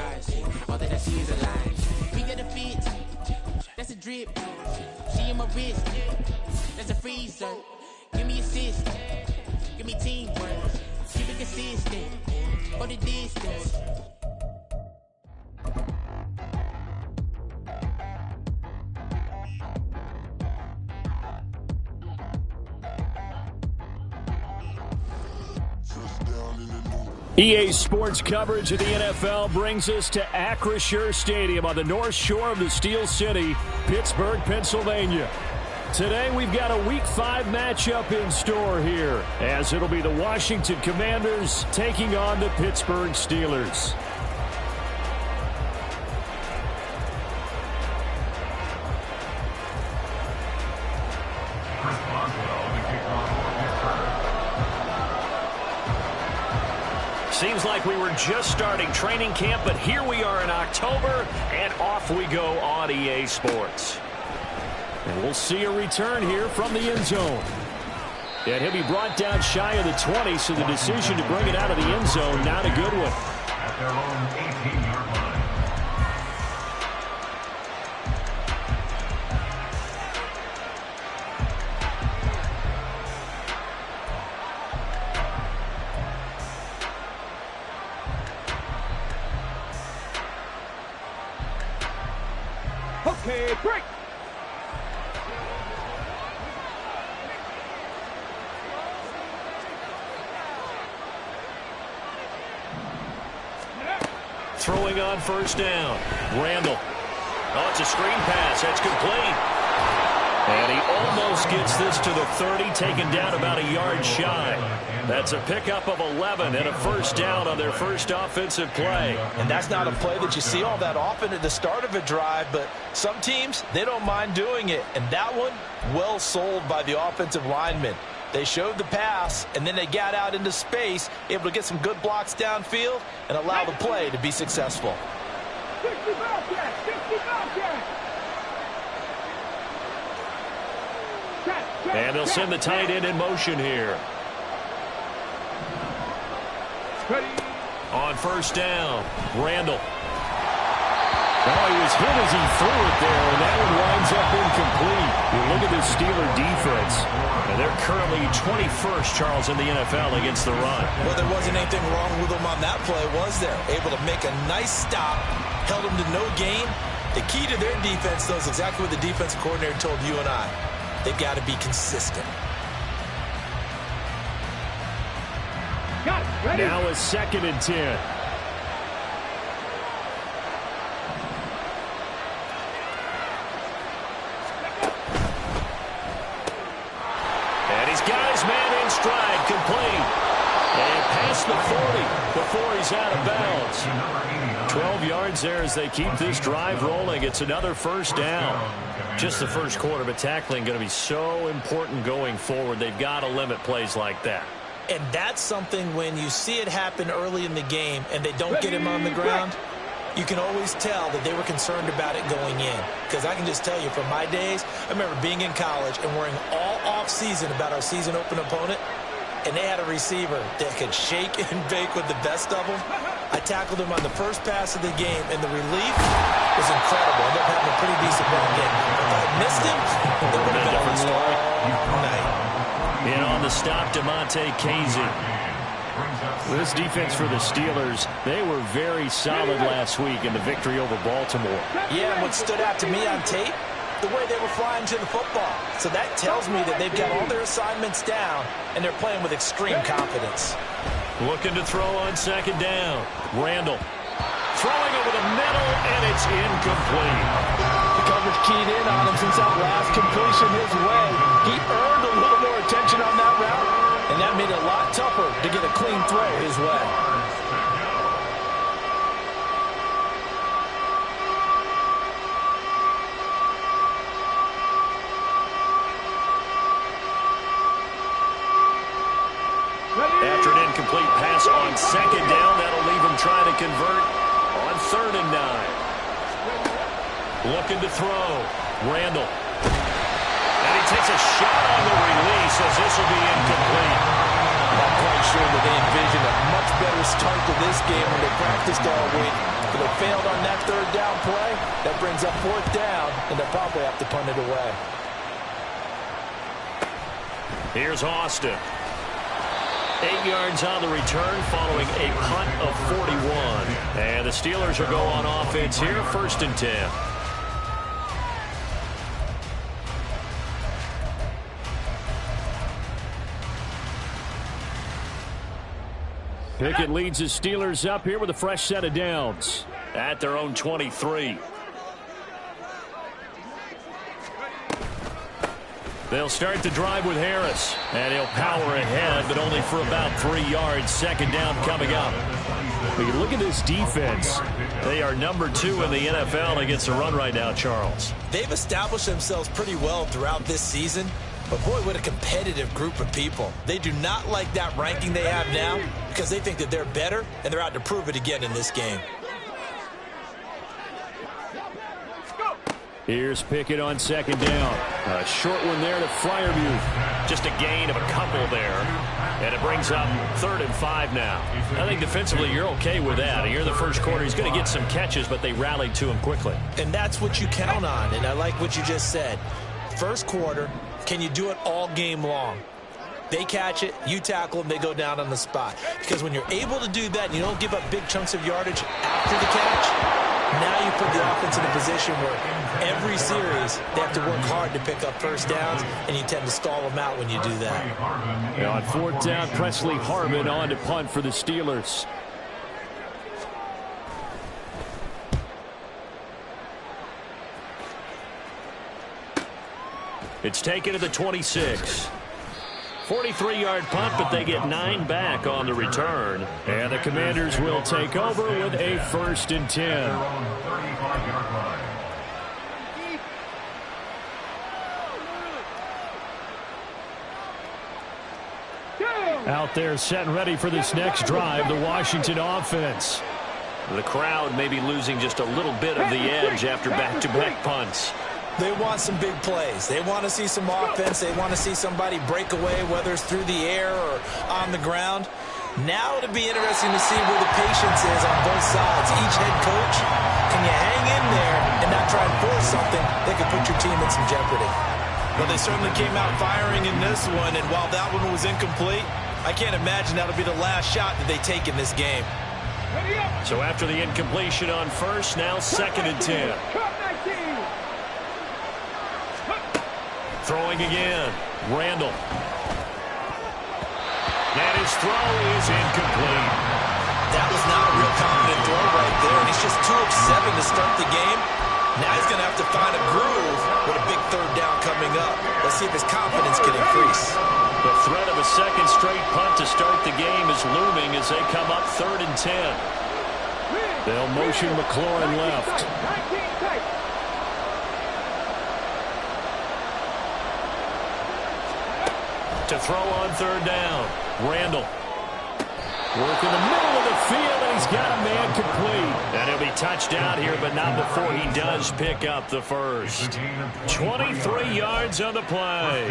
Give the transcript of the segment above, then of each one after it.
mirage. All that I see is a lie. We got a fit, that's a drip. She in my wrist, that's a freezer. Give me assist, give me teamwork. Keep it consistent, for the distance. EA Sports coverage of the NFL brings us to Acrisure Stadium on the north shore of the Steel City, Pittsburgh, Pennsylvania. Today we've got a Week 5 matchup in store here, as it'll be the Washington Commanders taking on the Pittsburgh Steelers. Seems like we were just starting training camp, but here we are in October, and off we go on EA Sports. And we'll see a return here from the end zone. And he'll be brought down shy of the 20, so the decision to bring it out of the end zone, not a good one. At their own 18-yard line. Okay, break. Throwing on first down. Randall. Oh, it's a screen pass. That's complete. And he almost gets this to the 30, taken down about a yard shy. That's a pickup of 11 and a first down on their first offensive play. And that's not a play that you see all that often at the start of a drive, but some teams, they don't mind doing it. And that one, well sold by the offensive lineman. They showed the pass, and then they got out into space, able to get some good blocks downfield and allow the play to be successful. 60 Bobcat, 60 Bobcat. And they'll send the tight end in motion here. On first down, Randall. Oh, he was hit as he threw it there, and that one winds up incomplete. You look at the Steeler defense, and they're currently 21st, Charles, in the NFL against the run. Well, there wasn't anything wrong with them on that play, was there? Able to make a nice stop, held them to no gain. The key to their defense, though, is exactly what the defensive coordinator told you and I. They've got to be consistent. Now a 2nd and 10. And he's got his man in stride, complete. And past the 40 before he's out of bounds. 12 yards there as they keep this drive rolling. It's another first down. Just the first quarter, but tackling going to be so important going forward. They've got to limit plays like that. And that's something when you see it happen early in the game and they don't get him on the ground, you can always tell that they were concerned about it going in. Because I can just tell you from my days, I remember being in college and worrying all off-season about our season open opponent, and they had a receiver that could shake and bake with the best of them. I tackled him on the first pass of the game, and the relief was incredible. I ended up having a pretty decent ball game. If I had missed him, it would have been a different story. Night. And on the stop, Damontae Kazee. This defense for the Steelers, they were very solid last week in the victory over Baltimore. Yeah, and what stood out to me on tape, the way they were flying to the football. So that tells me that they've got all their assignments down, and they're playing with extreme confidence. Looking to throw on 2nd down. Randall. Throwing over the middle, and it's incomplete. The coverage keyed in on him since that last completion his way. He earned a little more attention on that route, and that made it a lot tougher to get a clean throw his way. After an incomplete pass on 2nd down, that'll leave him trying to convert on 3rd and 9. Looking to throw. Randall. And he takes a shot on the release as this will be incomplete. I'm not quite sure that they envision a much better start to this game when they practiced all week. But they failed on that third down play. That brings up fourth down, and they'll probably have to punt it away. Here's Austin. 8 yards on the return following a punt of 41. And the Steelers will go on offense here, 1st and 10. Pickett leads the Steelers up here with a fresh set of downs at their own 23. They'll start the drive with Harris, and he'll power ahead, but only for about 3 yards. 2nd down coming up. We can look at this defense. They are number 2 in the NFL against the run right now, Charles. They've established themselves pretty well throughout this season, but boy, what a competitive group of people. They do not like that ranking they have now because they think that they're better, and they're out to prove it again in this game. Here's Pickett on 2nd down. A short one there to Freiermuth. Just a gain of a couple there. And it brings up 3rd and 5 now. I think defensively you're okay with that. Here in the first quarter, he's going to get some catches, but they rallied to him quickly. And that's what you count on, and I like what you just said. First quarter, can you do it all game long? They catch it, you tackle them, they go down on the spot. Because when you're able to do that and you don't give up big chunks of yardage after the catch, now you put the offense in a position where every series they have to work hard to pick up first downs, and you tend to stall them out when you do that. And on 4th down, Presley Harvin on to punt for the Steelers. It's taken to the 26. 43-yard punt, but they get 9 back on the return. And the Commanders will take over with a 1st and 10. Out there set and ready for this next drive, the Washington offense. The crowd may be losing just a little bit of the edge after back-to-back punts. They want some big plays. They want to see some offense. They want to see somebody break away, whether it's through the air or on the ground. Now it'll be interesting to see where the patience is on both sides. Each head coach, can you hang in there and not try and force something that could put your team in some jeopardy? Well, they certainly came out firing in this one, and while that one was incomplete, I can't imagine that'll be the last shot that they take in this game. So after the incompletion on first, now 2nd and 10. Throwing again. Randall. And his throw is incomplete. That was not a real confident throw right there. And he's just 2 of 7 to start the game. Now he's going to have to find a groove with a big 3rd down coming up. Let's see if his confidence can increase. The threat of a 2nd straight punt to start the game is looming as they come up 3rd and 10. They'll motion McLaurin left. To throw on 3rd down. Randall. Work in the middle of the field, and he's got a man complete. And he'll be touched out here, but not before he does pick up the first. 23 yards on the play.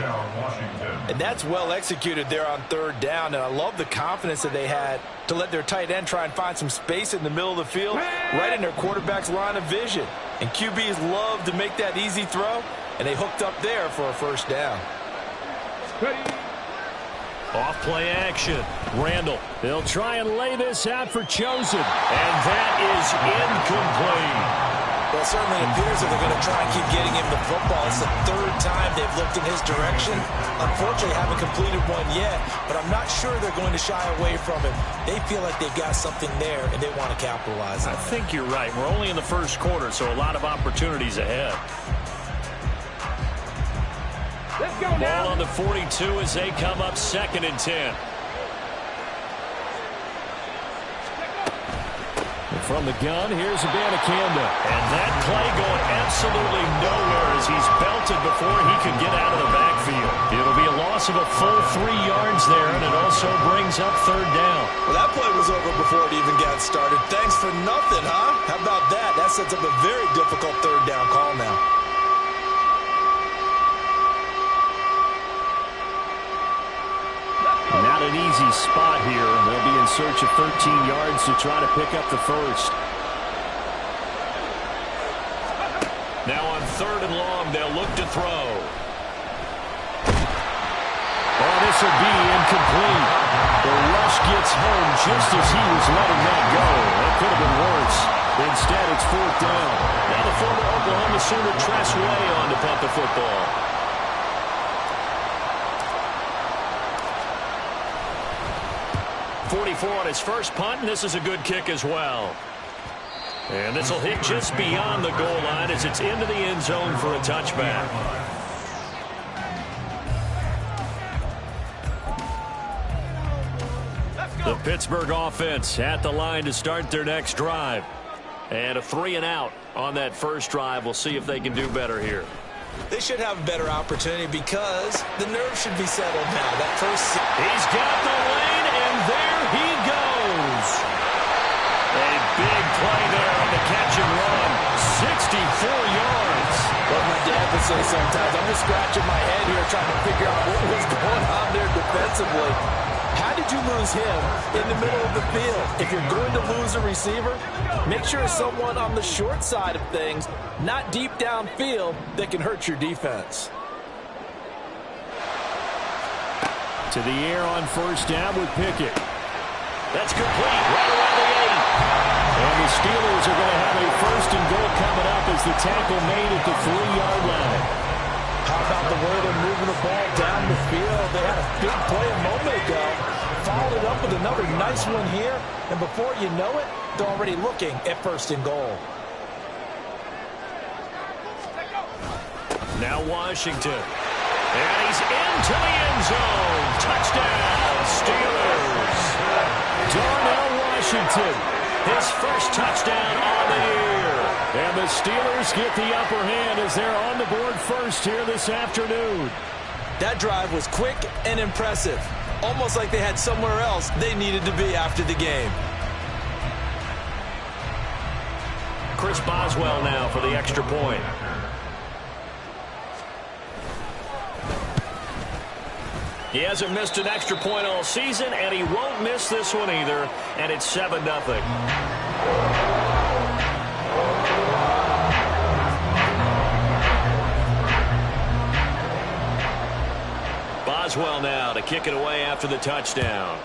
And that's well executed there on 3rd down, and I love the confidence that they had to let their tight end try and find some space in the middle of the field, right in their quarterback's line of vision. And QBs love to make that easy throw, and they hooked up there for a 1st down. Off play action. Randall. They'll try and lay this out for Chosen. And that is incomplete. Well, it certainly appears that they're going to try and keep getting him the football. It's the 3rd time they've looked in his direction. Unfortunately, haven't completed one yet, but I'm not sure they're going to shy away from him. They feel like they've got something there, and they want to capitalize on it. I think you're right. We're only in the first quarter, so a lot of opportunities ahead. Let's go Ball now. on the 42 as they come up 2nd and 10. From the gun, here's Abanikanda. And that play going absolutely nowhere as he's belted before he could get out of the backfield. It'll be a loss of a full 3 yards there, and it also brings up 3rd down. Well, that play was over before it even got started. Thanks for nothing, huh? How about that? That sets up a very difficult 3rd down call now. Not an easy spot here. They'll be in search of 13 yards to try to pick up the first. Now on 3rd and long, they'll look to throw. Oh, this will be incomplete. The rush gets home just as he was letting that go. That could have been worse. Instead, it's 4th down. Now the former Oklahoma Sooner Tress Way on to punt the football. .44 on his first punt, and this is a good kick as well. And this will hit just beyond the goal line as it's into the end zone for a touchback. The Pittsburgh offense at the line to start their next drive. And a 3-and-out on that first drive. We'll see if they can do better here. They should have a better opportunity because the nerves should be settled now. That first... He's got the lane, and there he goes. A big play there on the catch and run. 64 yards. What my dad would say sometimes, I'm just scratching my head here trying to figure out what was going on there defensively. How did you lose him in the middle of the field? If you're going to lose a receiver, make sure it's someone on the short side of things, not deep downfield, that can hurt your defense. To the air on first down with Pickett. That's complete right around the 8. And the Steelers are going to have a 1st and goal coming up as the tackle made at the 3-yard line. How about the way they're moving the ball down the field? They had a big play a moment ago. Followed it up with another nice one here. And before you know it, they're already looking at 1st and goal. Now Washington. And he's into the end zone. Touchdown, Steelers. Darnell Washington, his first touchdown on the year. And the Steelers get the upper hand as they're on the board first here this afternoon. That drive was quick and impressive. Almost like they had somewhere else they needed to be after the game. Chris Boswell now for the extra point. He hasn't missed an extra point all season, and he won't miss this one either. And it's 7-0. Boswell now to kick it away after the touchdown.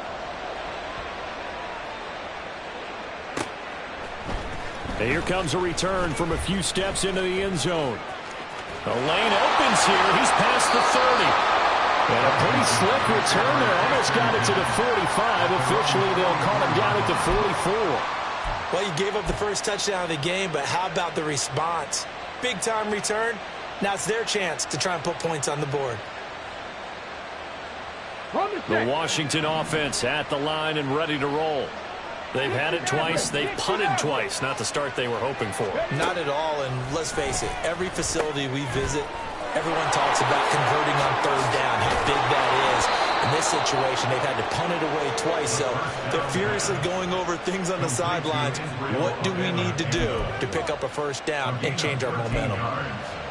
And here comes a return from a few steps into the end zone. The lane opens here. He's past the 30. And a pretty slick return there. Almost got it to the 45. Officially, they'll call him down at the 44. Well, you gave up the first touchdown of the game, but how about the response? Big-time return. Now it's their chance to try and put points on the board. The Washington offense at the line and ready to roll. They've had it twice. They've punted twice. Not the start they were hoping for. Not at all, and let's face it, every facility we visit, everyone talks about converting on 3rd down, how big that is. In this situation, they've had to punt it away twice, so they're furiously going over things on the sidelines. What do we need to do to pick up a 1st down and change our momentum?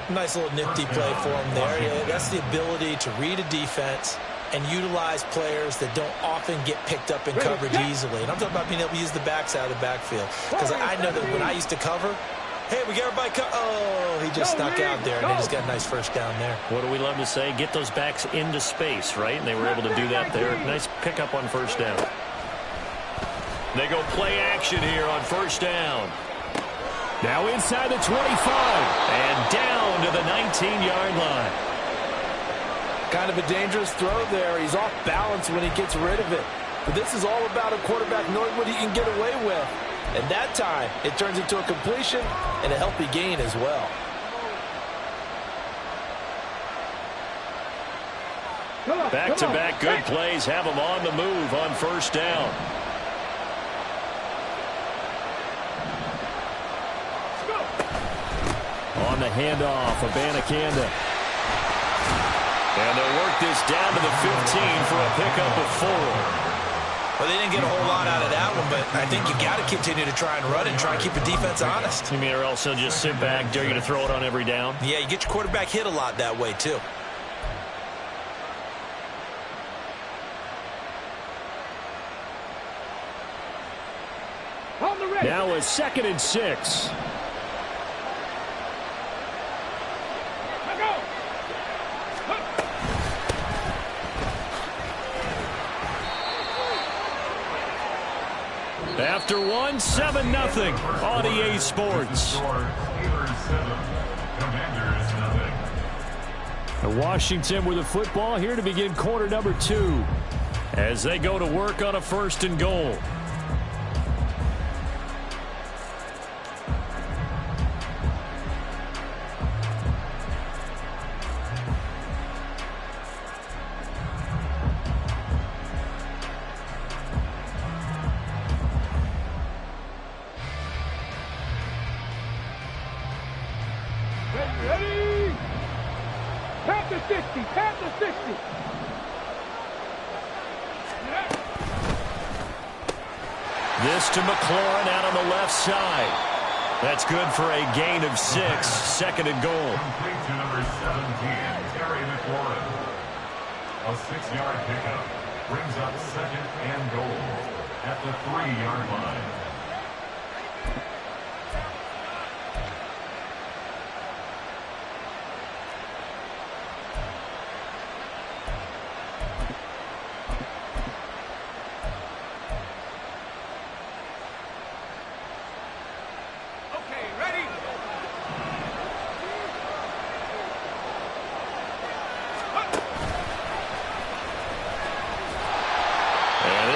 Nice little nifty play for them there. Yeah, that's the ability to read a defense and utilize players that don't often get picked up in coverage easily. And I'm talking about being able to use the backside of the backfield. Because I know that when I used to cover, hey, we got everybody oh, he just snuck out there, and they just got a nice 1st down there. What do we love to say? Get those backs into space, right? And they were able to do that there. Nice pickup on 1st down. They go play action here on 1st down. Now inside the 25 and down to the 19-yard line. Kind of a dangerous throw there. He's off balance when he gets rid of it. But this is all about a quarterback knowing what he can get away with. And that time, it turns into a completion and a healthy gain as well. Back-to-back good plays have him on the move on 1st down. On the handoff, Abanikanda. And they'll work this down to the 15 for a pickup of 4. Well, they didn't get a whole lot out of that one, but I think you got to continue to try and run and try and keep the defense honest. You mean, or else they'll just sit back, dare you to throw it on every down? Yeah, you get your quarterback hit a lot that way, too. Now a 2nd and 6. After one, 7-0 on EA Sports. And Washington with the football here to begin quarter number 2 as they go to work on a 1st and goal. Ready? Panther 60, Panther 60. This to McLaurin out on the left side. That's good for a gain of 6, 2nd and goal. Complete to number 17, Terry McLaurin. A 6-yard pickup brings up 2nd and goal at the 3-yard line.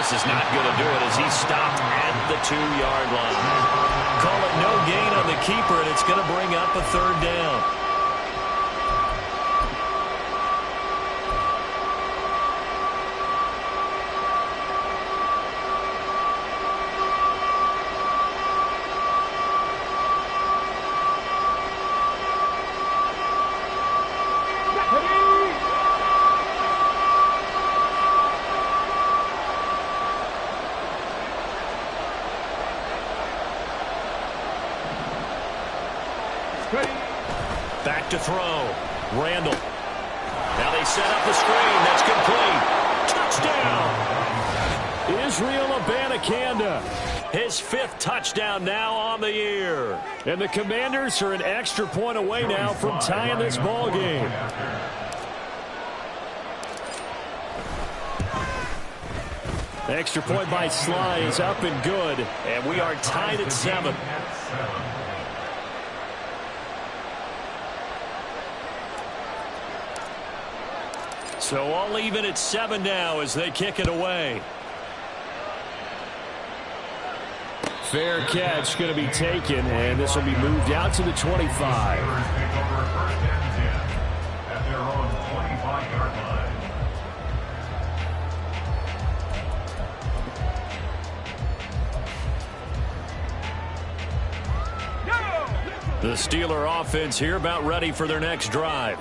This is not going to do it as he stopped at the 2-yard line. Call it no gain on the keeper, and it's going to bring up a 3rd down. Back to throw. Randall. Now they set up the screen. That's complete. Touchdown. Israel Abanikanda. His 5th touchdown now on the year. And the Commanders are an extra point away now from tying this ball game. Extra point by Sly is up and good. And we are tied at 7. So all even at 7 now as they kick it away. Fair catch going to be taken, and this will be moved out to the 25. At their own 25-yard line. The Steeler offense here about ready for their next drive.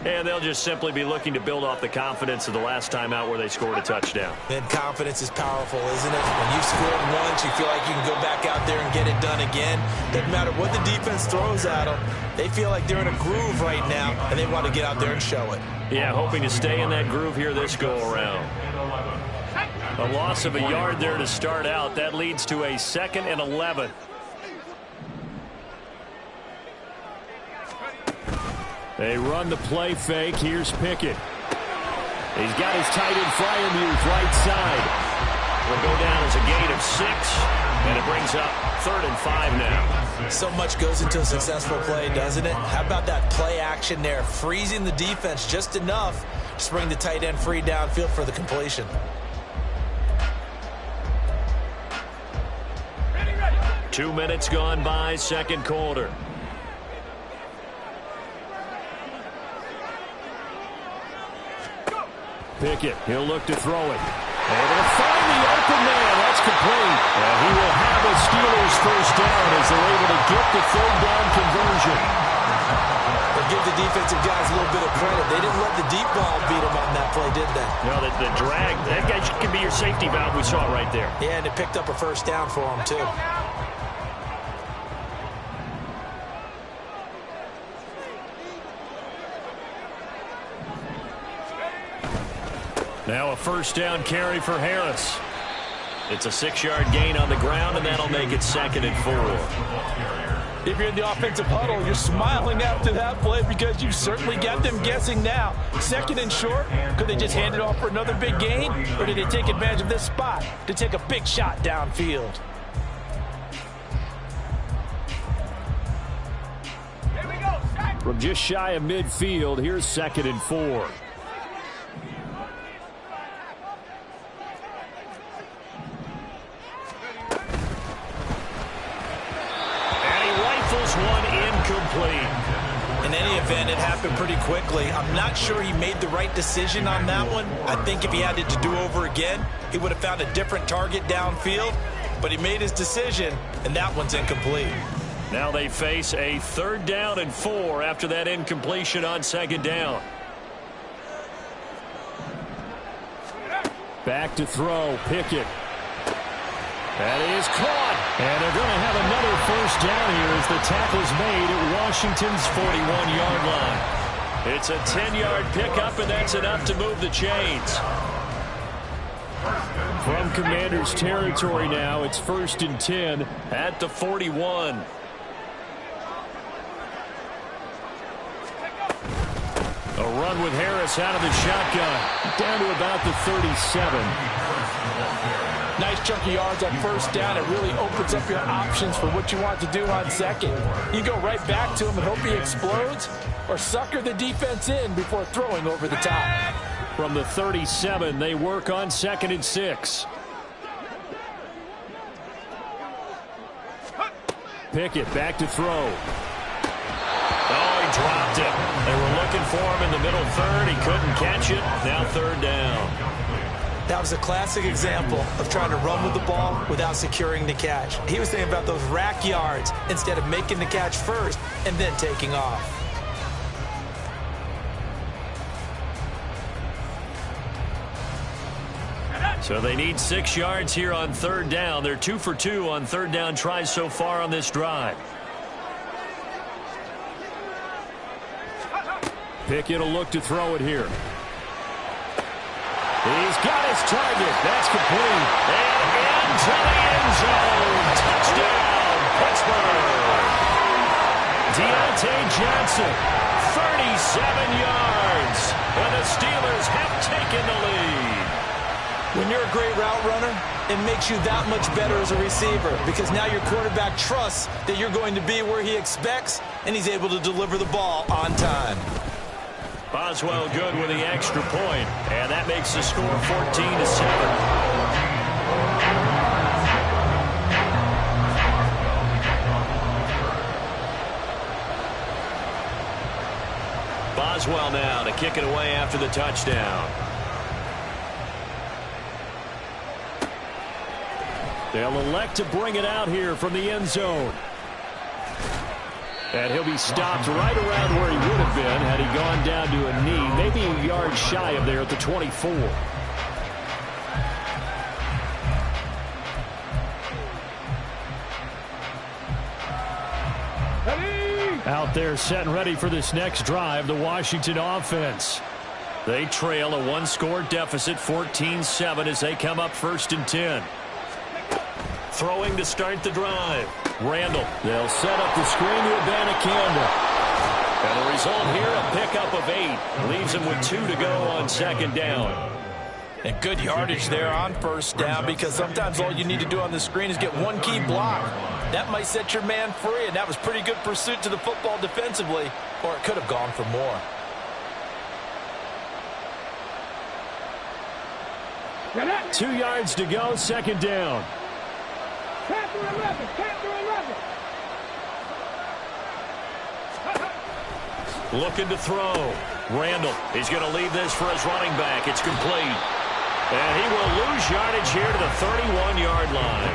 And they'll just simply be looking to build off the confidence of the last time out where they scored a touchdown. And confidence is powerful, isn't it? When you've scored once, you feel like you can go back out there and get it done again. Doesn't matter what the defense throws at them. They feel like they're in a groove right now, and they want to get out there and show it. Yeah, hoping to stay in that groove here this go-around. A loss of a yard there to start out. That leads to a 2nd and 11. They run the play fake. Here's Pickett. He's got his tight end Freiermuth right side. Will go down as a gain of 6, and it brings up 3rd and 5 now. So much goes into a successful play, doesn't it? How about that play action there? Freezing the defense just enough to bring the tight end free downfield for the completion. Ready. 2 minutes gone by, 2nd quarter. Pickett, he'll look to throw it. And they'll find the open man. That's complete. And he will have a Steelers 1st down as they're able to get the 3rd down conversion. They'll give the defensive guys a little bit of credit. They didn't let the deep ball beat them on that play, did they? No, the drag, that guy can be your safety valve we saw right there. Yeah, and it picked up a 1st down for them, too. Now a 1st down carry for Harris. It's a 6-yard gain on the ground, and that'll make it 2nd and 4. If you're in the offensive huddle, you're smiling after that play because you've certainly got them guessing now. Second and short, could they just hand it off for another big gain? Or did they take advantage of this spot to take a big shot downfield? From just shy of midfield, here's 2nd and 4. One incomplete. In any event, it happened pretty quickly. I'm not sure he made the right decision on that one. I think if he had it to do over again, he would have found a different target downfield. But he made his decision, and that one's incomplete. Now they face a 3rd down and 4 after that incompletion on 2nd down. Back to throw, Pickett. That is caught. And they're going to have another 1st down here as the tackle's made at Washington's 41-yard line. It's a 10-yard pickup, and that's enough to move the chains. From Commanders territory now, it's 1st and 10 at the 41. A run with Harris out of the shotgun. Down to about the 37. Nice chunky yards on 1st down. It really opens up your options for what you want to do on 2nd. You go right back to him and hope he explodes, or sucker the defense in before throwing over the top. From the 37, they work on 2nd and 6. Pickett back to throw. Oh, he dropped it. They were looking for him in the middle 3rd. He couldn't catch it. Now 3rd down. That was a classic example of trying to run with the ball without securing the catch. He was thinking about those rack yards instead of making the catch first and then taking off. So they need 6 yards here on 3rd down. They're 2 for 2 on 3rd down tries so far on this drive. Pickett will look to throw it here. He's got his target. That's complete. And into the end zone. Touchdown, Pittsburgh. Deontay Johnson, 37 yards. And the Steelers have taken the lead. When you're a great route runner, it makes you that much better as a receiver because now your quarterback trusts that you're going to be where he expects, and he's able to deliver the ball on time. Boswell good with the extra point, and that makes the score 14-7. Boswell now to kick it away after the touchdown. They'll elect to bring it out here from the end zone. And he'll be stopped right around where he would have been had he gone down to a knee, maybe a yard shy of there at the 24. Out there set and ready for this next drive, the Washington offense. They trail a 1-score deficit, 14-7, as they come up 1st and 10. Throwing to start the drive. Randall. They'll set up the screen to Abanikanda. And the result here, a pickup of 8. Leaves them with 2 to go on 2nd down. And good yardage there on 1st down because sometimes all you need to do on the screen is get one key block. That might set your man free, and that was pretty good pursuit to the football defensively, or it could have gone for more. Yeah, 2 yards to go, 2nd down. Panther 11, Panther 11. Looking to throw. Randall, he's going to leave this for his running back. It's complete. And he will lose yardage here to the 31-yard line.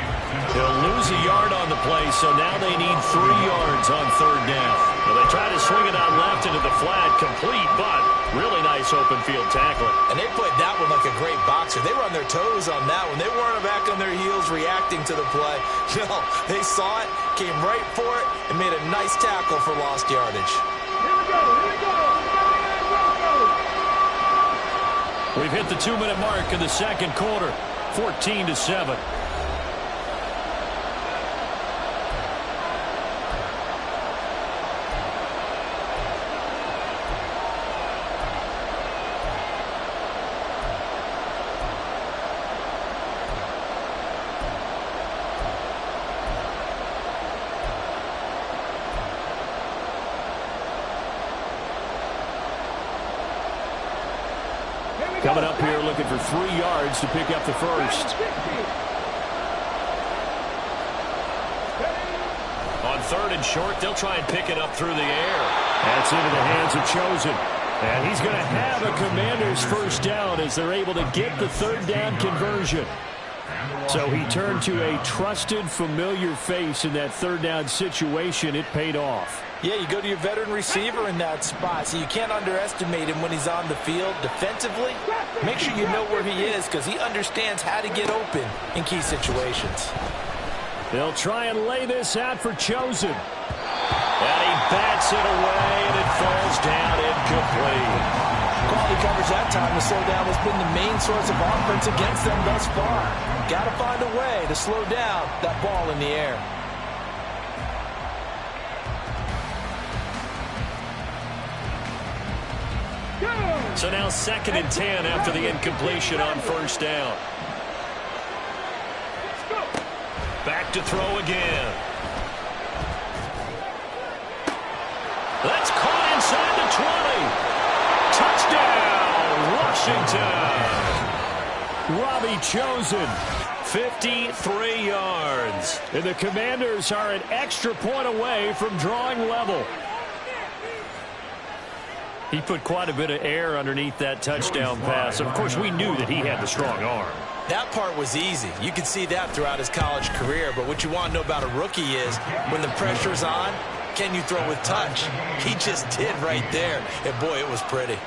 He'll lose a yard on the play, so now they need 3 yards on 3rd down. Well, they try to swing it out left into the flat, complete, but really nice open field tackling. And they played that one like a great boxer. They were on their toes on that one. They weren't back on their heels reacting to the play. No, they saw it, came right for it, and made a nice tackle for lost yardage. Here we go, here we go. We've hit the 2-minute mark in the 2nd quarter, 14-7. Coming up here looking for 3 yards to pick up the first. On 3rd and short, they'll try and pick it up through the air. That's into the hands of Chosen. And he's going to have a Commanders first down as they're able to get the 3rd down conversion. So he turned to a trusted, familiar face in that 3rd down situation. It paid off. Yeah, you go to your veteran receiver in that spot, so you can't underestimate him when he's on the field defensively. Make sure you know where he is because he understands how to get open in key situations. They'll try and lay this out for Chosen. And he bats it away, and it falls down incomplete. Quality coverage that time. The slowdown has been the main source of offense against them thus far. Got to find a way to slow down that ball in the air. So now 2nd and 10 after the incompletion on first down. Back to throw again. That's caught inside the 20. Touchdown, Washington. Robbie Chosen, 53 yards. And the Commanders are an extra point away from drawing level. He put quite a bit of air underneath that touchdown pass. Of course, we knew that he had the strong arm. That part was easy. You could see that throughout his college career. But what you want to know about a rookie is when the pressure's on, can you throw with touch? He just did right there. And, boy, it was pretty.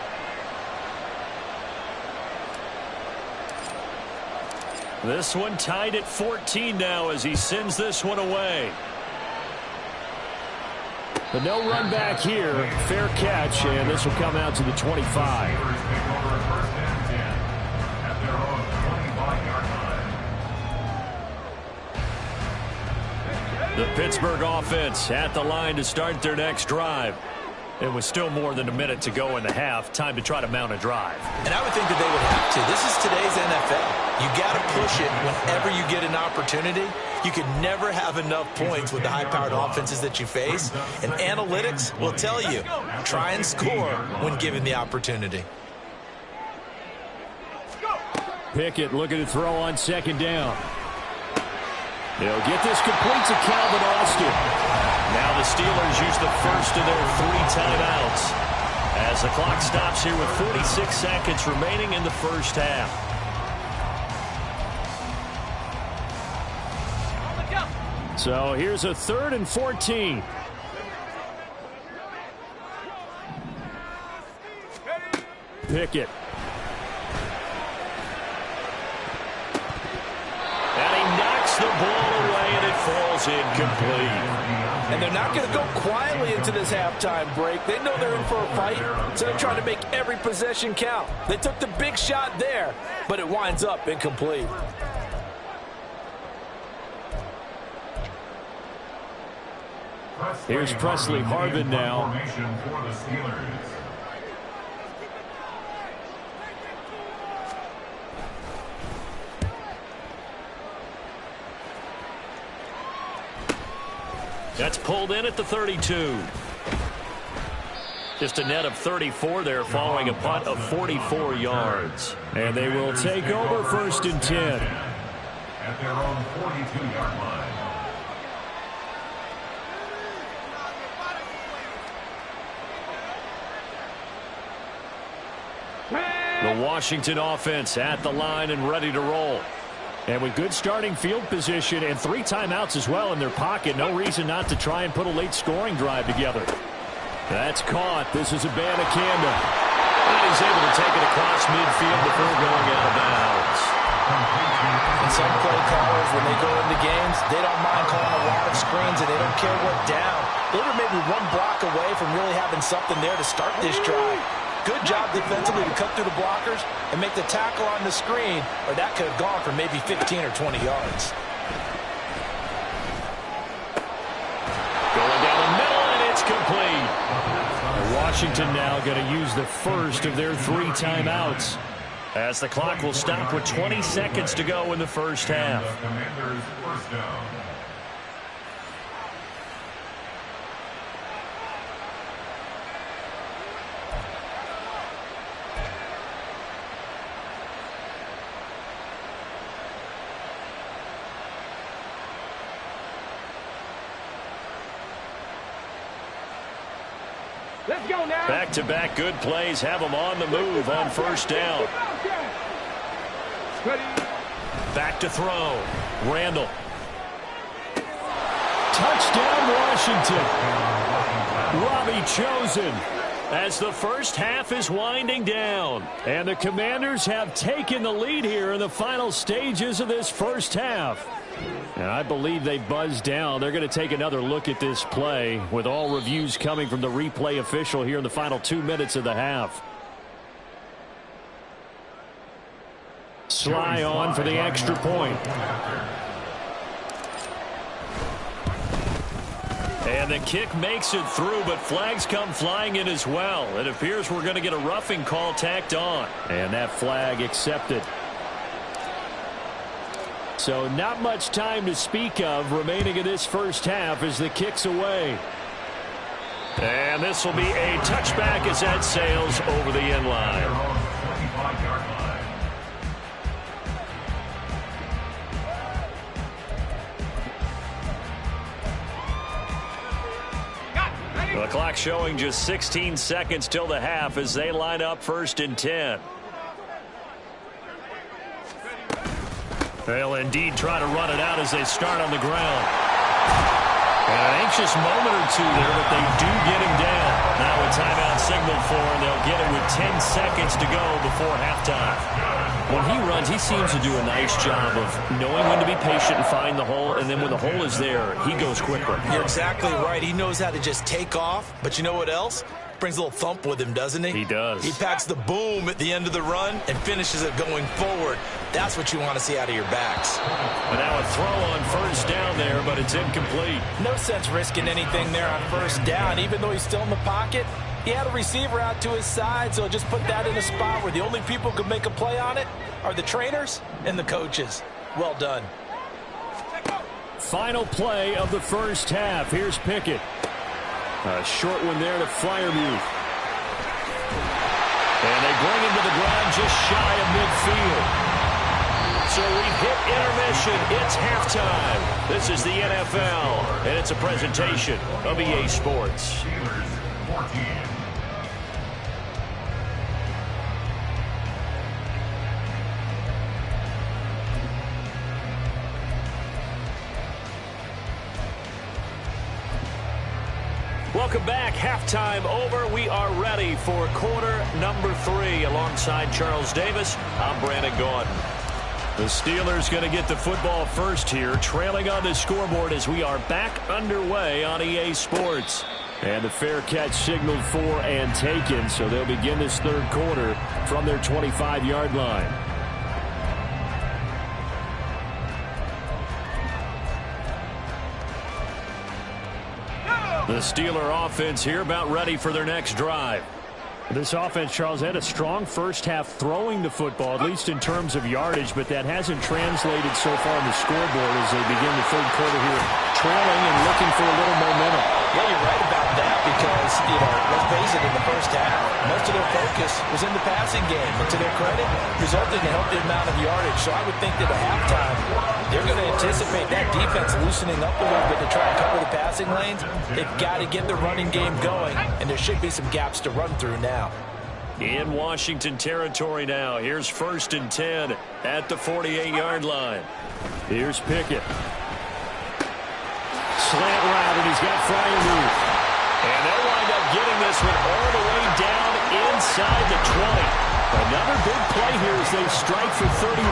This one tied at 14 now as he sends this one away. But no run back here. Fair catch, and this will come out to the 25. The Pittsburgh offense at the line to start their next drive. It was still more than a minute to go in the half. Time to try to mount a drive. And I would think that they would have to. This is today's NFL. You got to push it whenever you get an opportunity. You can never have enough points with the high-powered offenses that you face. And analytics will tell you, try and score when given the opportunity. Pickett looking to throw on 2nd down. They'll get this complete to Calvin Austin. Now the Steelers use the first of their 3 timeouts as the clock stops here with 46 seconds remaining in the first half. So here's a 3rd and 14. Pickett. And he knocks the ball away, and it falls incomplete. And they're not going to go quietly into this halftime break. They know they're in for a fight, so they're trying to make every possession count. They took the big shot there, but it winds up incomplete. Here's Presley Harvin now. That's pulled in at the 32. Just a net of 34 there following a punt of 44 yards. And they will take over 1st and 10. At their own 42-yard line. The Washington offense at the line and ready to roll. And with good starting field position and 3 timeouts as well in their pocket, no reason not to try and put a late scoring drive together. That's caught. This is Abanikanda. And he's able to take it across midfield before going out of bounds. And some play callers, when they go into games, they don't mind calling a lot of screens and they don't care what down. They were maybe 1 block away from really having something there to start this drive. Good job defensively to cut through the blockers and make the tackle on the screen, or that could have gone for maybe 15 or 20 yards. Going down the middle, and it's complete. Washington now going to use the first of their 3 timeouts as the clock will stop with 20 seconds to go in the first half. Commanders first down. Let's go now. Back-to-back good plays have them on the move on first down. Back to throw. Randall. Touchdown, Washington. Robbie Chosen. As the first half is winding down. And the Commanders have taken the lead here in the final stages of this first half. And I believe they buzzed down. They're going to take another look at this play with all reviews coming from the replay official here in the final 2 minutes of the half. Sly on for the extra point. And the kick makes it through, but flags come flying in as well. It appears we're going to get a roughing call tacked on. And that flag accepted. So not much time to speak of remaining in this first half as the kick's away. And this will be a touchback as that sails over the end line. The clock showing just 16 seconds till the half as they line up 1st and 10. They'll indeed try to run it out as they start on the ground. And an anxious moment or two there, but they do get him down. Now a timeout signaled for, and they'll get it with 10 seconds to go before halftime. When he runs, he seems to do a nice job of knowing when to be patient and find the hole, and then when the hole is there, he goes quicker. You're exactly right. He knows how to just take off, but you know what else? Brings a little thump with him, doesn't he? He does. He packs the boom at the end of the run and finishes it going forward. That's what you want to see out of your backs. And now a throw on first down there, but it's incomplete. No sense risking anything there on first down. Even though he's still in the pocket, he had a receiver out to his side, so just put that in a spot where the only people who can make a play on it are the trainers and the coaches. Well done. Final play of the first half. Here's Pickett. A short one there to Freiermuth. And they bring him to the ground just shy of midfield. So we've hit intermission. It's halftime. This is the NFL, and it's a presentation of EA Sports. Welcome back. Halftime over. We are ready for quarter number 3. Alongside Charles Davis, I'm Brandon Gaudin. The Steelers going to get the football first here, trailing on the scoreboard as we are back underway on EA Sports. And the fair catch signaled for and taken, so they'll begin this third quarter from their 25-yard line. The Steeler offense here about ready for their next drive. This offense, Charles, had a strong first half throwing the football, at least in terms of yardage, but that hasn't translated so far on the scoreboard as they begin the third quarter here, trailing and looking for a little momentum. Yeah, you're right about that because, let's face it, in the first half, most of their focus was in the passing game. And to their credit, resulted in a healthy amount of yardage. So I would think that at halftime, they're going to anticipate that defense loosening up a little bit to try and cover the passing lanes. They've got to get the running game going, and there should be some gaps to run through now. In Washington territory now. Here's 1st and 10 at the 48-yard line. Here's Pickett. Slant route, and he's got Freiermuth. And they'll wind up getting this one all the way down inside the 20. Another big play here as they strike for 31.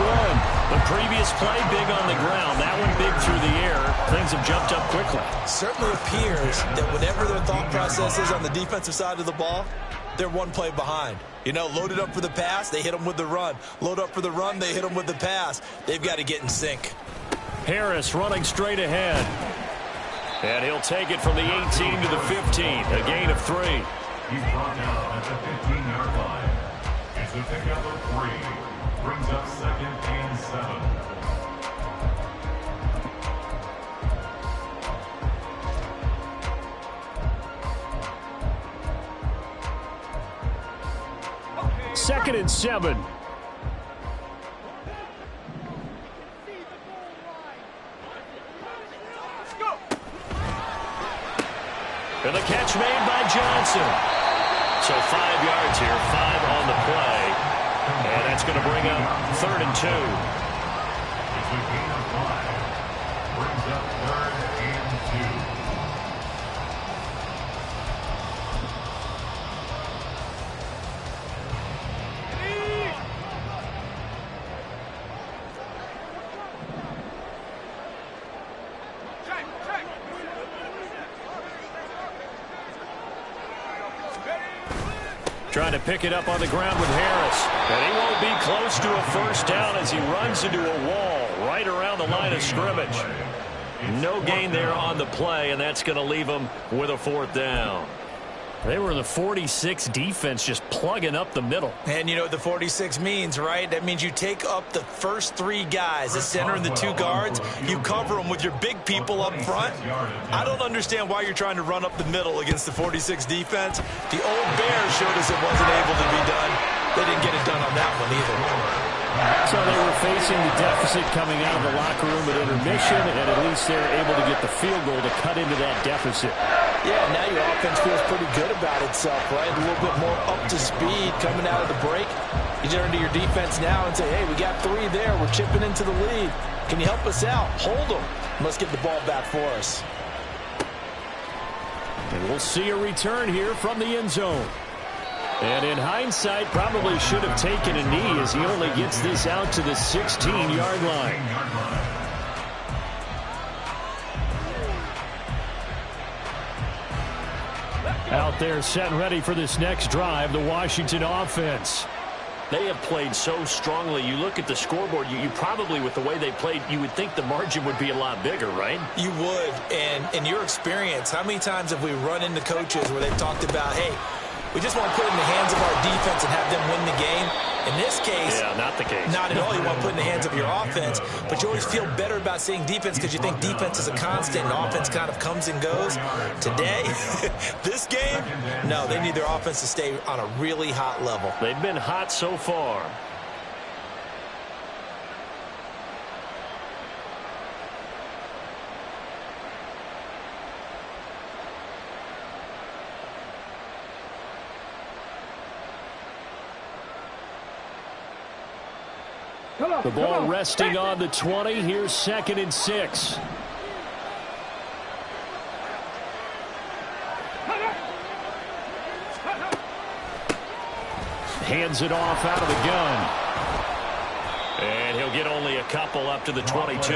The previous play big on the ground. That one big through the air. Things have jumped up quickly. Certainly appears that whatever their thought process is on the defensive side of the ball, they're one play behind. Loaded up for the pass, they hit them with the run. Load up for the run, they hit them with the pass. They've got to get in sync. Harris running straight ahead. And he'll take it from the 18 to the 15. A gain of 3. He's brought down at the 15-yard line. It's a pickup of 3. Brings up 2nd and 7. Second and 7. And the catch made by Johnson. So 5 yards here, 5 on the play. And that's going to bring up 3rd and 2. It's a gain of 5. Brings up 3rd and 2. Trying to pick it up on the ground with Harris. And he won't be close to a first down as he runs into a wall right around the line of scrimmage. No gain there on the play, and that's going to leave him with a 4th down. They were the 46 defense just plugging up the middle. And you know what the 46 means, right? That means you take up the first 3 guys, the center and the 2 guards. You cover them with your big people up front. I don't understand why you're trying to run up the middle against the 46 defense. The old Bears showed us it wasn't able to be done. They didn't get it done on that one either. So they were facing the deficit coming out of the locker room at intermission, and at least they were able to get the field goal to cut into that deficit. Yeah, now your offense feels pretty good about itself, right? A little bit more up to speed coming out of the break. You turn to your defense now and say, hey, we got 3 there. We're chipping into the lead. Can you help us out? Hold them. Let's get the ball back for us. And we'll see a return here from the end zone. And in hindsight, probably should have taken a knee as he only gets this out to the 16-yard line. Out there set and ready for this next drive, the Washington offense. They have played so strongly. You look at the scoreboard, you probably, with the way they played, you would think the margin would be a lot bigger, right? You would. And in your experience, how many times have we run into coaches where they've talked about, hey, we just want to put it in the hands of our defense and have them win the game? In this case, yeah, not the case. Not at all. You want to put it in the hands of your offense, but you always feel better about seeing defense because you think defense is a constant and offense kind of comes and goes. Today, this game, no, they need their offense to stay on a really hot level. They've been hot so far. The ball resting on the 20. Here's 2nd and 6. Hands it off out of the gun. And he'll get only a couple up to the 22.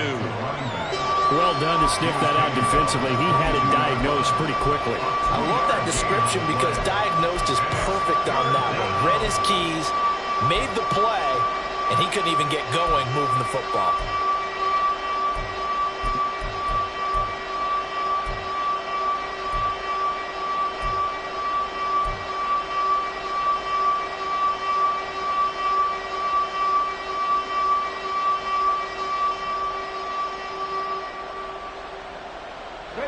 Well done to sniff that out defensively. He had it diagnosed pretty quickly. I love that description because diagnosed is perfect on that one. Read his keys, made the play, and he couldn't even get going moving the football.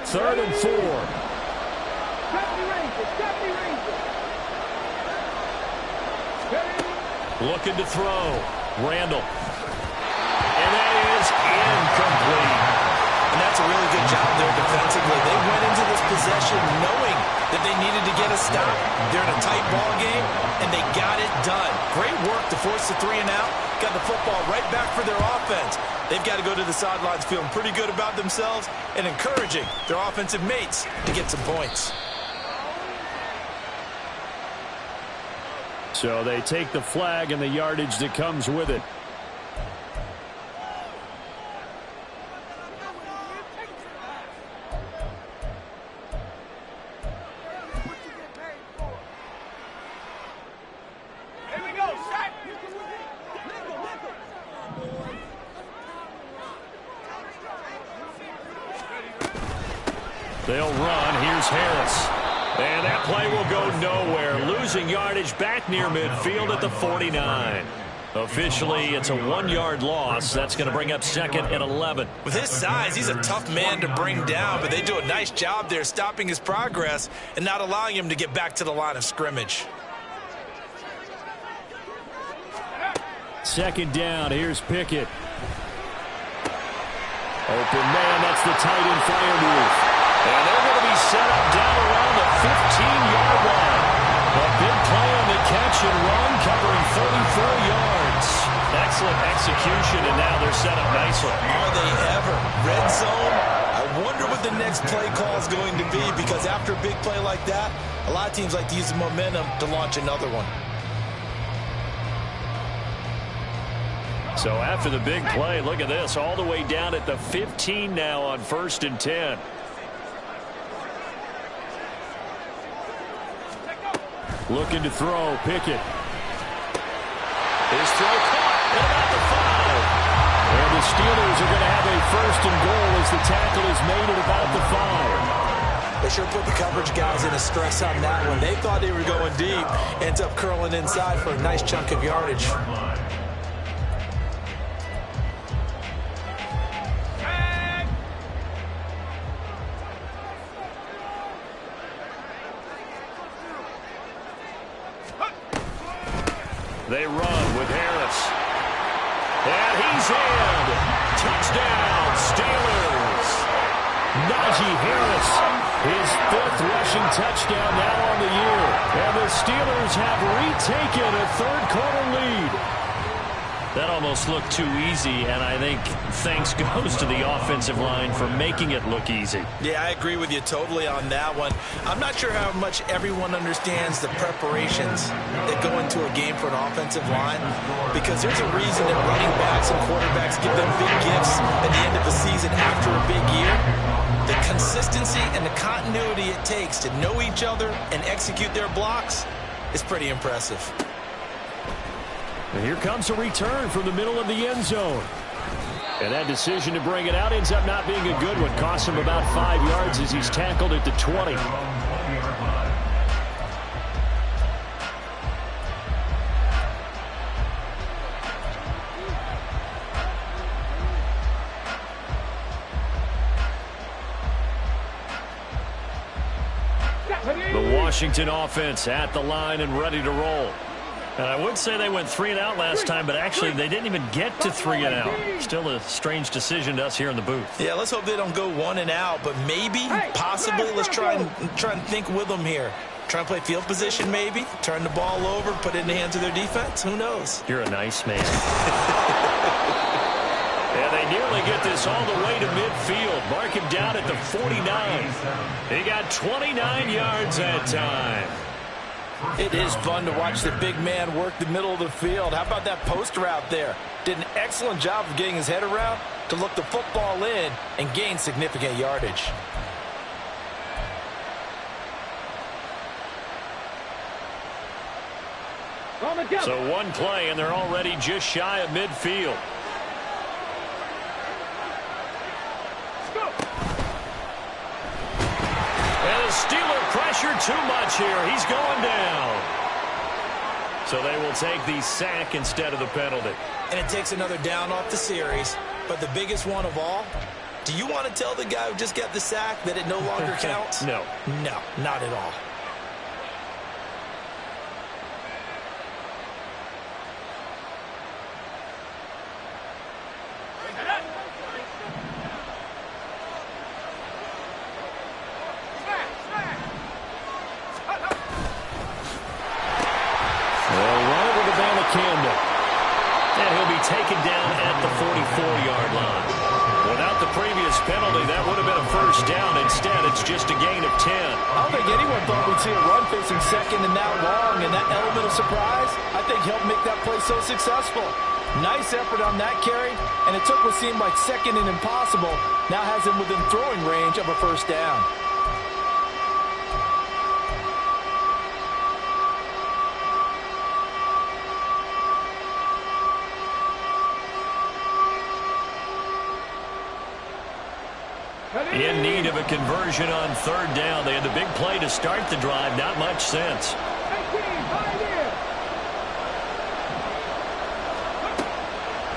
Third and 4. Looking to throw. Randall. And that is incomplete. And that's a really good job there defensively. They went into this possession knowing that they needed to get a stop. They're in a tight ball game, and they got it done. Great work to force the 3 and out. Got the football right back for their offense. They've got to go to the sidelines feeling pretty good about themselves and encouraging their offensive mates to get some points. So they take the flag and the yardage that comes with it. They'll run. Here's Harris. And that play will go nowhere. Losing yardage back near midfield at the 49. Officially, it's a 1-yard loss. That's going to bring up 2nd and 11. With his size, he's a tough man to bring down, but they do a nice job there stopping his progress and not allowing him to get back to the line of scrimmage. 2nd down. Here's Pickett. Open man. That's the tight end fire move. And they're going to be set up down around the 15-yard line. A big play on the catch and run, covering 34 yards. Excellent execution, and now they're set up nicely. Are they ever? Red zone? I wonder what the next play call is going to be, because after a big play like that, a lot of teams like to use the momentum to launch another one. So after the big play, look at this, all the way down at the 15 now on 1st and 10. Looking to throw, Pickett. His throw caught at about the 5. And the Steelers are going to have a 1st and goal as the tackle is made at about the 5. They sure put the coverage guys in a stress on that one. They thought they were going deep, ends up curling inside for a nice chunk of yardage. They run with Harris. And he's in. Touchdown, Steelers. Najee Harris, his 5th rushing touchdown now on the year. And the Steelers have retaken a third-quarter lead. That almost looked too easy, and I think thanks goes to the offensive line for making it look easy. Yeah, I agree with you totally on that one. I'm not sure how much everyone understands the preparations that go into a game for an offensive line, because there's a reason that running backs and quarterbacks give them big gifts at the end of the season after a big year. The consistency and the continuity it takes to know each other and execute their blocks is pretty impressive. And here comes a return from the middle of the end zone. And that decision to bring it out ends up not being a good one. Costs him about 5 yards as he's tackled at the 20. The Washington offense at the line and ready to roll. And I would say they went 3 and out last time, but actually they didn't even get to 3 and out. Still a strange decision to us here in the booth. Yeah, let's hope they don't go 1 and out, but maybe, possibly, let's try and think with them here. Try and play field position maybe, turn the ball over, put it in the hands of their defense. Who knows? You're a nice man. And they nearly get this all the way to midfield. Mark him down at the 49. He got 29 yards that time. It is fun to watch the big man work the middle of the field. How about that post route there? Did an excellent job of getting his head around to look the football in and gain significant yardage. So one play, and they're already just shy of midfield. And the Steeler pressure too much here. He's going down. So they will take the sack instead of the penalty. And it takes another down off the series. But the biggest one of all, do you want to tell the guy who just got the sack that it no longer counts? No. No, not at all. And he'll be taken down at the 44-yard line. Without the previous penalty, that would have been a first down. Instead, it's just a gain of 10. I don't think anyone thought we'd see a run facing second and now long, and that element of surprise, I think, helped make that play so successful. Nice effort on that carry, and it took what seemed like second and impossible, now has him within throwing range of a first down. In need of a conversion on third down. They had the big play to start the drive. Not much sense.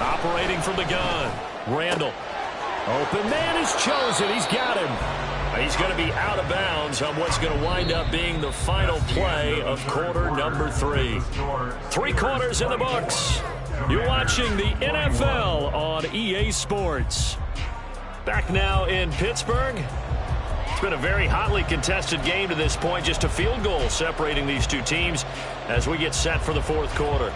Operating from the gun. Randall. Open man is chosen. He's got him. He's going to be out of bounds on what's going to wind up being the final play of quarter number 3. 3 quarters in the books. You're watching the NFL on EA Sports. Back now in Pittsburgh. been a very hotly contested game to this point. Just a field goal separating these two teams as we get set for the fourth quarter.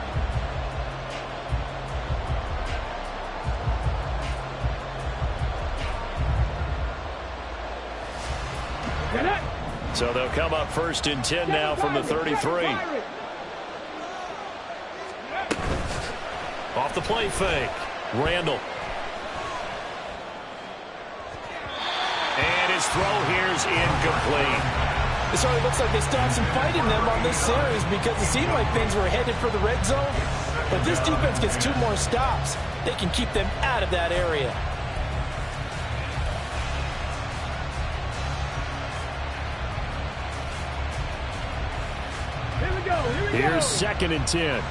So they'll come up 1st and 10 now from the 33. Off the play fake. Randall. And his throw here's incomplete. It certainly looks like they still have some fight in them on this series because it seemed like things were headed for the red zone. But this defense gets 2 more stops. They can keep them out of that area. Here's 2nd and 10.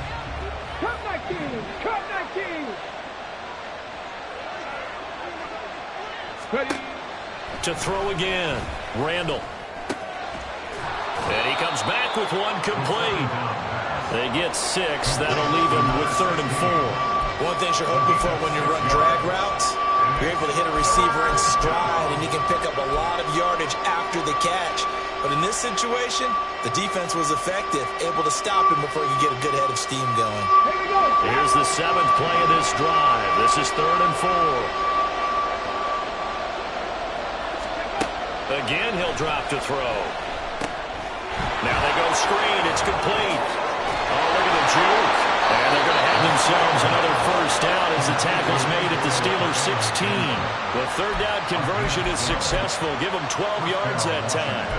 Cut 19! Cut 19! Ready. To throw again. Randall. And he comes back with one complete. They get 6. That'll leave him with 3rd and 4. One thing you're hoping for when you run drag routes, you're able to hit a receiver in stride, and you can pick up a lot of yardage after the catch. But in this situation, the defense was effective, able to stop him before he could get a good head of steam going. Here's the 7th play of this drive. This is 3rd and 4. Again, he'll drop to throw. Now they go screen. It's complete. Oh, look at the juke. And they're going to have themselves another 1st down as the tackle's made at the Steelers' 16. The 3rd down conversion is successful. Give them 12 yards that time.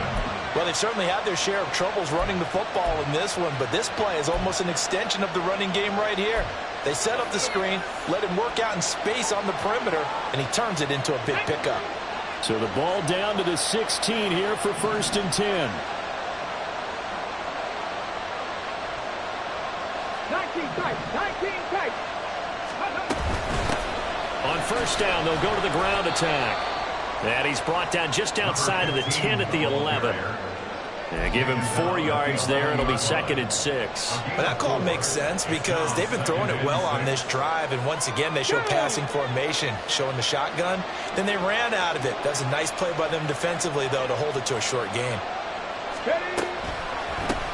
Well, they've certainly had their share of troubles running the football in this one, but this play is almost an extension of the running game right here. They set up the screen, let him work out in space on the perimeter, and he turns it into a big pickup. So the ball down to the 16 here for 1st and 10. 19 tight! 19 tight! On 1st down, they'll go to the ground attack. And he's brought down just outside of the 10 at the 11. And give him 4 yards there. It'll be 2nd and 6. But that call makes sense because they've been throwing it well on this drive, and once again they show passing formation, showing the shotgun. Then they ran out of it. That's a nice play by them defensively, though, to hold it to a short game.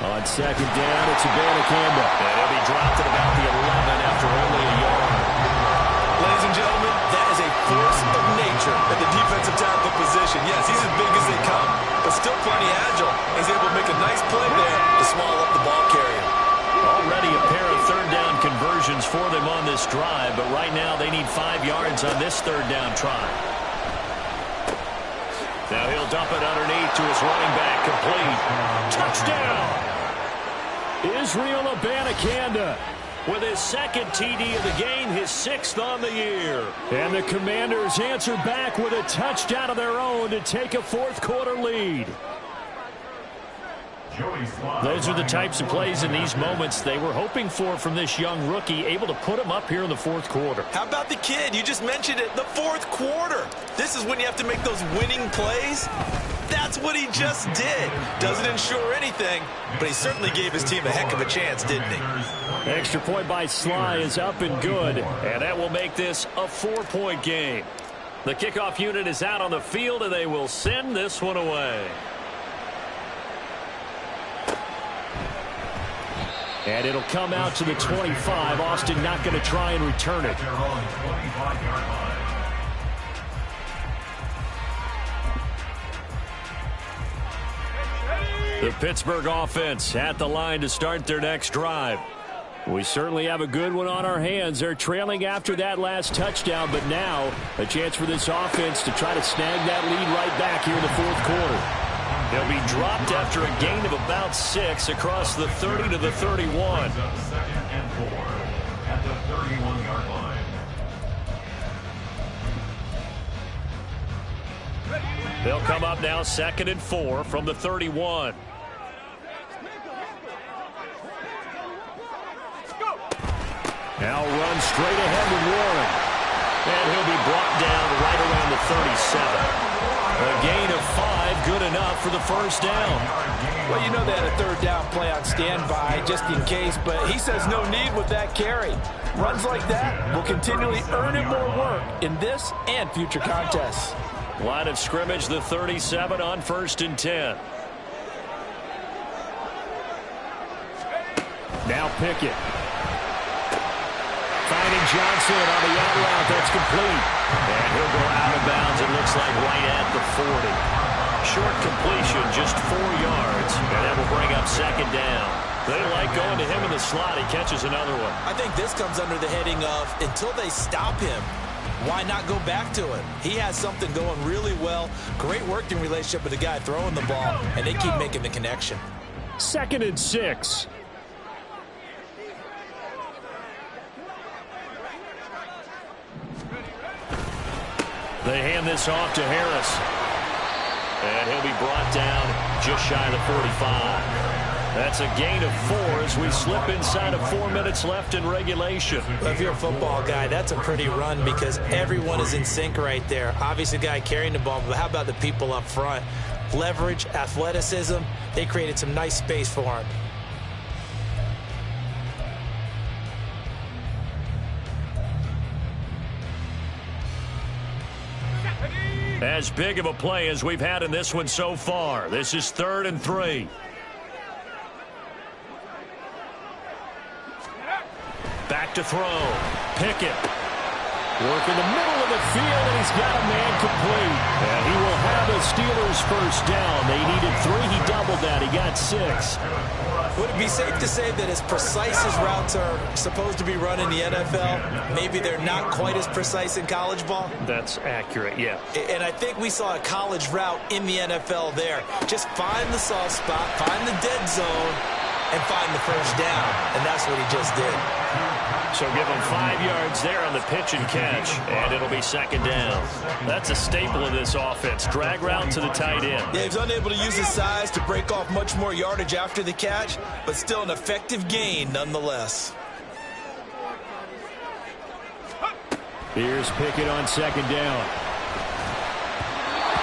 On 2nd down, it's Abanikanda. And he'll be dropped at about the 11 after only a yard. Ladies and gentlemen, that is a force of nature at the defensive tackle position. Yes, he's as big as they come, but still plenty agile. He's able to make a nice play there to swallow up the ball carrier. Already a pair of 3rd down conversions for them on this drive, but right now they need 5 yards on this 3rd down try. Now he'll dump it underneath to his running back, complete. Touchdown! Israel Abanikanda with his 2nd TD of the game, his 6th on the year. And the Commanders answer back with a touchdown of their own to take a 4th quarter lead. Those are the types of plays in these moments they were hoping for from this young rookie, able to put him up here in the 4th quarter. How about the kid? You just mentioned it, the 4th quarter. This is when you have to make those winning plays. That's what he just did. Doesn't ensure anything, but he certainly gave his team a heck of a chance, didn't he? Extra point by Sly is up and good, and that will make this a 4-point game. The kickoff unit is out on the field, and they will send this one away. And it'll come out to the 25. Austin not going to try and return it. The Pittsburgh offense at the line to start their next drive. We certainly have a good one on our hands. They're trailing after that last touchdown, but now a chance for this offense to try to snag that lead right back here in the 4th quarter. They'll be dropped after a gain of about 6 across the 30 to the 31. 2nd and 4 at the 31-yard line. They'll come up now 2nd and 4 from the 31. Now run straight ahead with Warren. And he'll be brought down right around the 37. A gain of 5, good enough for the 1st down. Well, you know they had a 3rd down play on standby just in case, but he says no need with that carry. Runs like that will continually earn him more work in this and future contests. Line of scrimmage, the 37 on 1st and 10. Now Pickett. Finding Johnson on the out route. That's complete. And he'll go out of bounds, it looks like, right at the 40. Short completion, just 4 yards. And that will bring up 2nd down. They like going to him in the slot. He catches another one. I think this comes under the heading of until they stop him, why not go back to it? He has something going really well. Great working relationship with the guy throwing the ball, and they keep making the connection. 2nd and 6. They hand this off to Harris. And he'll be brought down just shy of the 45. That's a gain of 4 as we slip inside of 4 minutes left in regulation. Well, if you're a football guy, that's a pretty run because everyone is in sync right there. Obviously, the guy carrying the ball, but how about the people up front? Leverage, athleticism, they created some nice space for him. As big of a play as we've had in this one so far. This is 3rd and 3. Back to throw. Pickett. Work in the middle of the field, and he's got a man complete. And he will have the Steelers first down. They needed 3. He doubled that. He got 6. Would it be safe to say that as precise as routes are supposed to be run in the NFL, maybe they're not quite as precise in college ball? That's accurate, yeah. And I think we saw a college route in the NFL there. Just find the soft spot, find the dead zone, and find the first down. And that's what he just did. So give him 5 yards there on the pitch and catch, and it'll be 2nd down. That's a staple of this offense. Drag route to the tight end. Yeah, he's unable to use his size to break off much more yardage after the catch, but still an effective gain nonetheless. Here's Pickett on 2nd down.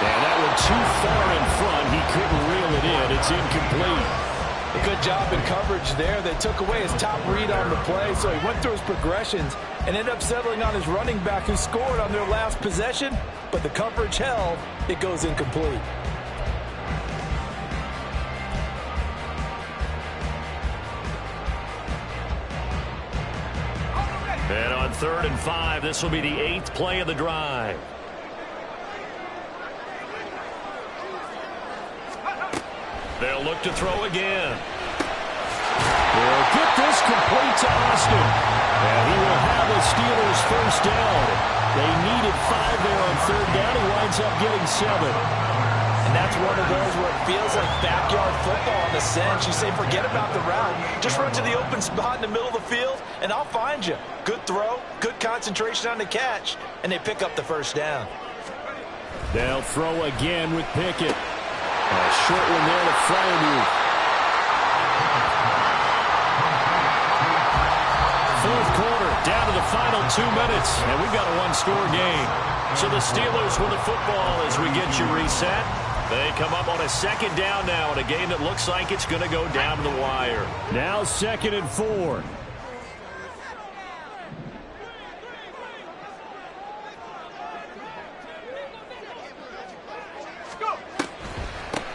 And that one too far in front. He couldn't reel it in. It's incomplete. A good job in coverage there. They took away his top read on the play, so he went through his progressions and ended up settling on his running back who scored on their last possession, but the coverage held. It goes incomplete. And on 3rd and 5, this will be the 8th play of the drive. They'll look to throw again. They'll get this complete to Austin. And he will have the Steelers first down. They needed 5 there on 3rd down. He winds up getting 7. And that's one of those where it feels like backyard football in a sense. You say, forget about the route. Just run to the open spot in the middle of the field, and I'll find you. Good throw, good concentration on the catch, and they pick up the first down. They'll throw again with Pickett. A short one there to Freiermuth. 4th quarter, down to the final 2 minutes, and we've got a 1-score game. So the Steelers with the football as we get you reset. They come up on a 2nd down now in a game that looks like it's going to go down to the wire. Now 2nd and 4.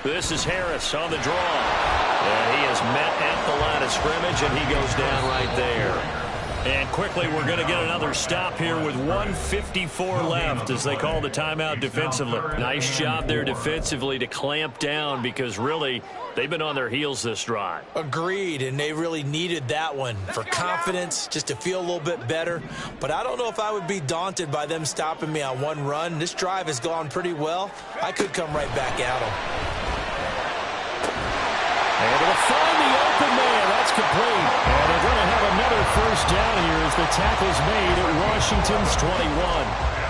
This is Harris on the draw. And he is met at the line of scrimmage, and he goes down right there. And quickly, we're going to get another stop here with 1:54 left as they call the timeout defensively. Nice job there defensively to clamp down because, really, they've been on their heels this drive. Agreed, and they really needed that one for confidence, just to feel a little bit better. But I don't know if I would be daunted by them stopping me on one run. This drive has gone pretty well. I could come right back at them. Able to find the open man. That's complete. And they're going to have another first down here as the tackle's made at Washington's 21.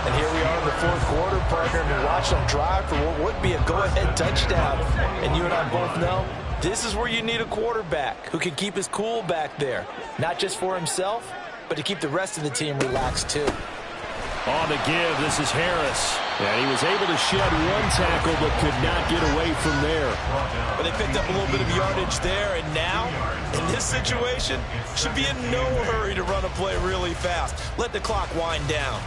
And here we are in the 4th quarter, partner, and watch them drive for what would be a go-ahead touchdown. And you and I both know this is where you need a quarterback who can keep his cool back there. Not just for himself, but to keep the rest of the team relaxed too. On the give, this is Harris. And he was able to shed one tackle but could not get away from there. But they picked up a little bit of yardage there, and now, in this situation, should be in no hurry to run a play really fast. Let the clock wind down.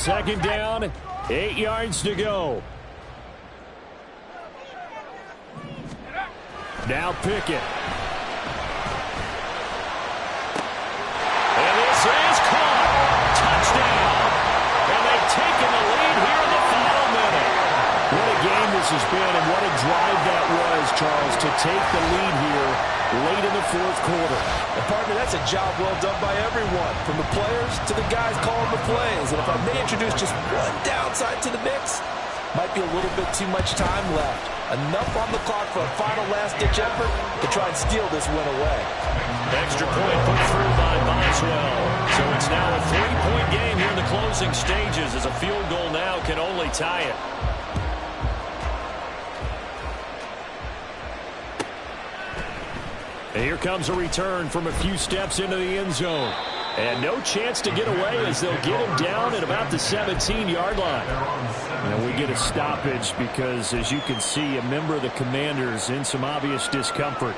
Second down, 8 yards to go. Now Pickett. And this is caught. Touchdown. And they've taken the lead here in the final minute. What a game this has been, and what a drive that was, Charles, to take the lead here late in the fourth quarter. And partner, that's a job well done by everyone, from the players to the guys calling the plays. And if I may introduce just one downside to the mix, might be a little bit too much time left. Enough on the clock for a final last-ditch effort to try and steal this win away. Extra point put through by Boswell. So it's now a 3-point game here in the closing stages, as a field goal now can only tie it. And here comes a return from a few steps into the end zone. And no chance to get away, as they'll get him down at about the 17-yard line. And we get a stoppage because, as you can see, a member of the Commanders in some obvious discomfort.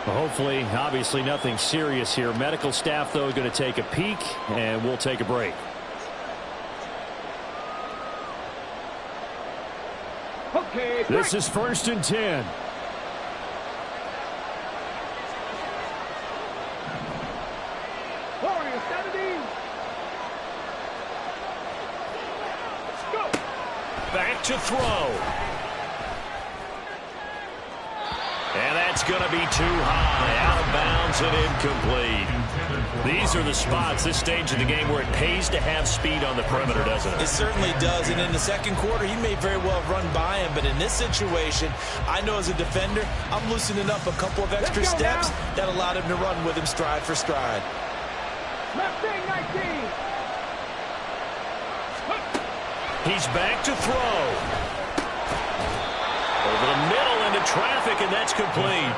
Well, hopefully, obviously nothing serious here. Medical staff, though, going to take a peek, and we'll take a break. Okay, This is 1st and 10. Warriors, 70. Let's go. Back to throw. And that's going to be too high, out of bounds and incomplete. These are the spots, this stage of the game, where it pays to have speed on the perimeter, doesn't it? It certainly does, and in the second quarter, he may very well have run by him, but in this situation, I know as a defender, I'm loosening up a couple of extra steps that allowed him to run with him stride for stride. Left thing, 19. He's back to throw. Over the middle into traffic, and that's complete.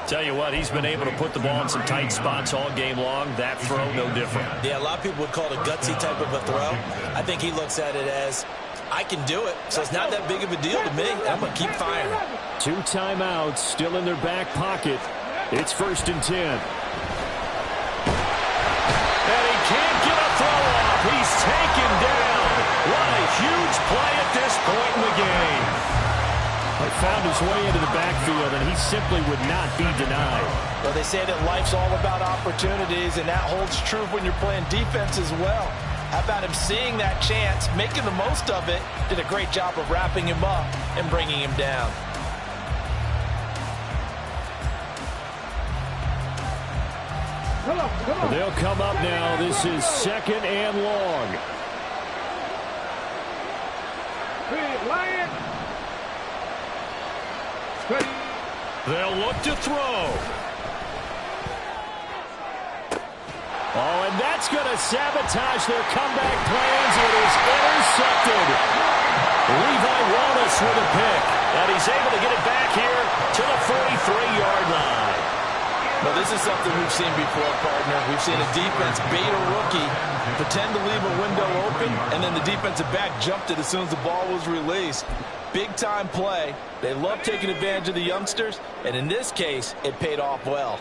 Tell you what, he's been able to put the ball in some tight spots all game long. That throw, no different. Yeah, a lot of people would call it a gutsy type of a throw. I think he looks at it as, I can do it, so it's not that big of a deal to me. I'm going to keep firing. 2 timeouts still in their back pocket. It's 1st and 10. And he can't get a throw off. He's taken down. What a huge play at this point in the game. He found his way into the backfield, and he simply would not be denied. Well, they say that life's all about opportunities, and that holds true when you're playing defense as well. How about him seeing that chance, making the most of it, did a great job of wrapping him up and bringing him down. Come on. They'll come up now. This is 2nd and long. Lion. Ready. They'll look to throw. Oh, and that's going to sabotage their comeback plans. It is intercepted. Levi Wallace with a pick. And he's able to get it back here to the 43-yard line. Well, this is something we've seen before, partner. We've seen a defense bait a rookie, pretend to leave a window open, and then the defensive back jumped it as soon as the ball was released. Big-time play. They love taking advantage of the youngsters, and in this case, it paid off well.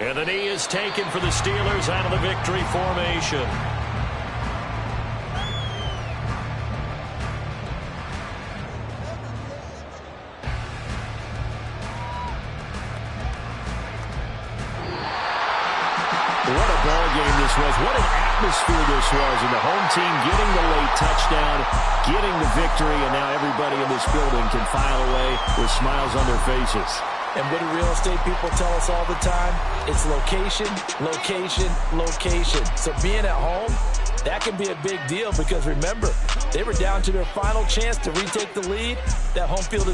And the knee is taken for the Steelers out of the victory formation. What a ball game this was. What an atmosphere this was. And the home team getting the late touchdown, getting the victory, and now everybody in this building can file away with smiles on their faces. And what do real estate people tell us all the time? It's location, location, location. So being at home, that can be a big deal because remember, they were down to their final chance to retake the lead. That home field is